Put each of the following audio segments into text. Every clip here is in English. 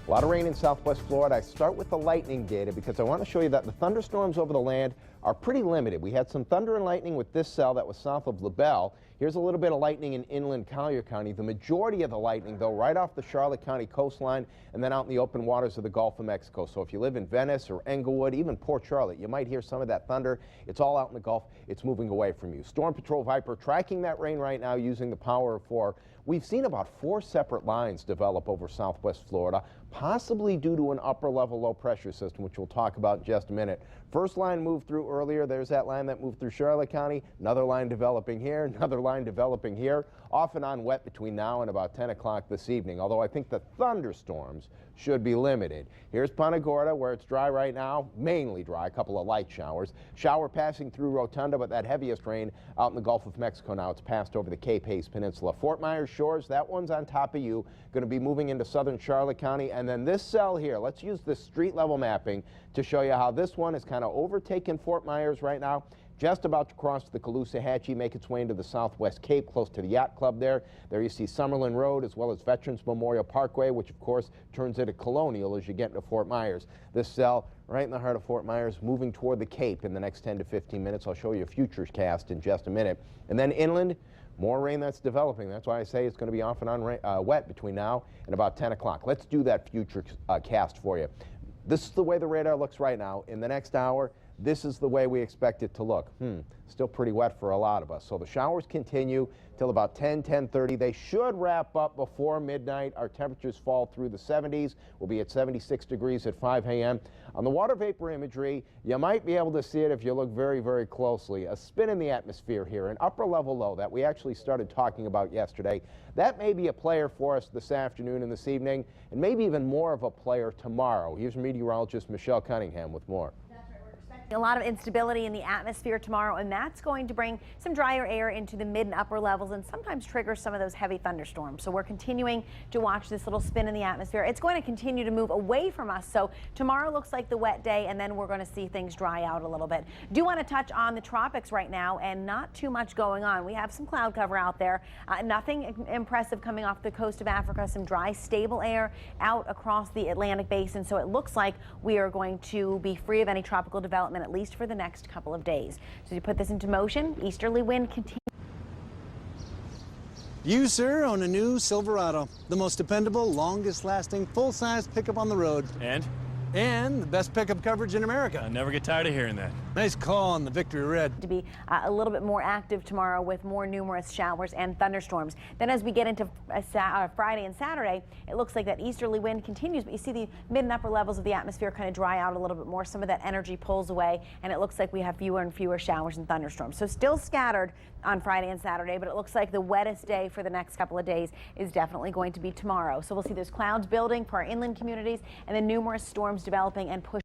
A lot of rain in southwest Florida. I start with the lightning data because I want to show you that the thunderstorms over the land are pretty limited. We had some thunder and lightning with this cell that was south of LaBelle. Here's a little bit of lightning in inland Collier County. The majority of the lightning, though, right off the Charlotte County coastline and then out in the open waters of the Gulf of Mexico. So if you live in Venice or Englewood, even Port Charlotte, you might hear some of that thunder. It's all out in the Gulf. It's moving away from you. Storm Patrol Viper tracking that rain right now using the power of 4. We've seen about 4 separate lines develop over southwest Florida, possibly due to an upper-level low-pressure system, which we'll talk about in just a minute. First line moved through earlier. There's that line that moved through Charlotte County. Another line developing here, another line developing here. Off and on wet between now and about 10 o'clock this evening, although I think the thunderstorms should be limited. Here's Punta Gorda, where it's dry right now, mainly dry, a couple of light showers. Shower passing through Rotunda, but that heaviest rain out in the Gulf of Mexico now. It's passed over the Cape Hayes Peninsula. Fort Myers Shores, that one's on top of you, going to be moving into southern Charlotte County. And then this cell here, let's use this street level mapping to show you how this one is kind of overtaken Fort Myers right now. Just about to cross the Caloosahatchee, make its way into the Southwest Cape, close to the Yacht Club there. There you see Summerlin Road as well as Veterans Memorial Parkway, which of course turns into Colonial as you get into Fort Myers. This cell right in the heart of Fort Myers, moving toward the Cape in the next 10 to 15 minutes. I'll show you a futures cast in just a minute. And then inland, more rain that's developing. That's why I say it's going to be off and on wet between now and about 10 o'clock. Let's do that future cast for you. This is the way the radar looks right now. In the next hour, this is the way we expect it to look. Still pretty wet for a lot of us. So the showers continue till about 10:30. They should wrap up before midnight. Our temperatures fall through the 70s. We'll be at 76 degrees at 5 a.m. On the water vapor imagery, you might be able to see it if you look very, very closely. A spin in the atmosphere here, an upper level low that we actually started talking about yesterday. That may be a player for us this afternoon and this evening, and maybe even more of a player tomorrow. Here's meteorologist Michelle Cunningham with more. A lot of instability in the atmosphere tomorrow, and that's going to bring some drier air into the mid and upper levels and sometimes trigger some of those heavy thunderstorms. So we're continuing to watch this little spin in the atmosphere. It's going to continue to move away from us. So tomorrow looks like the wet day, and then we're going to see things dry out a little bit. Do want to touch on the tropics right now, and not too much going on. We have some cloud cover out there. Nothing impressive coming off the coast of Africa. Some dry, stable air out across the Atlantic basin. So it looks like we are going to be free of any tropical development, at least for the next couple of days. So you put this into motion, easterly wind continues. You, sir, own a new Silverado. The most dependable, longest lasting, full-size pickup on the road. And the best pickup coverage in America. I never get tired of hearing that. Nice call on the Victory Red. To be a little bit more active tomorrow with more numerous showers and thunderstorms. Then as we get into Friday and Saturday, it looks like that easterly wind continues, but you see the mid and upper levels of the atmosphere kind of dry out a little bit more. Some of that energy pulls away, and it looks like we have fewer and fewer showers and thunderstorms. So still scattered on Friday and Saturday, but it looks like the wettest day for the next couple of days is definitely going to be tomorrow. So we'll see those clouds building for our inland communities and then numerous storms developing and pushing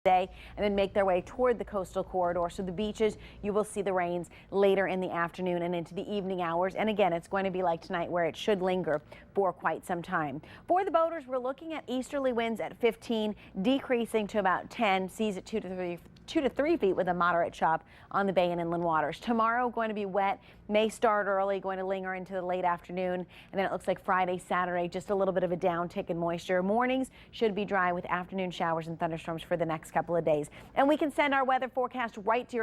day and then make their way toward the coastal corridor. So the beaches, you will see the rains later in the afternoon and into the evening hours. And again, it's going to be like tonight where it should linger for quite some time. For the boaters, we're looking at easterly winds at 15, decreasing to about 10, seas at 2 to 3 feet with a moderate chop on the bay and inland waters. Tomorrow going to be wet, may start early, going to linger into the late afternoon, and then it looks like Friday, Saturday, just a little bit of a downtick in moisture. Mornings should be dry with afternoon showers and thunderstorms for the next couple of days. And we can send our weather forecast right to your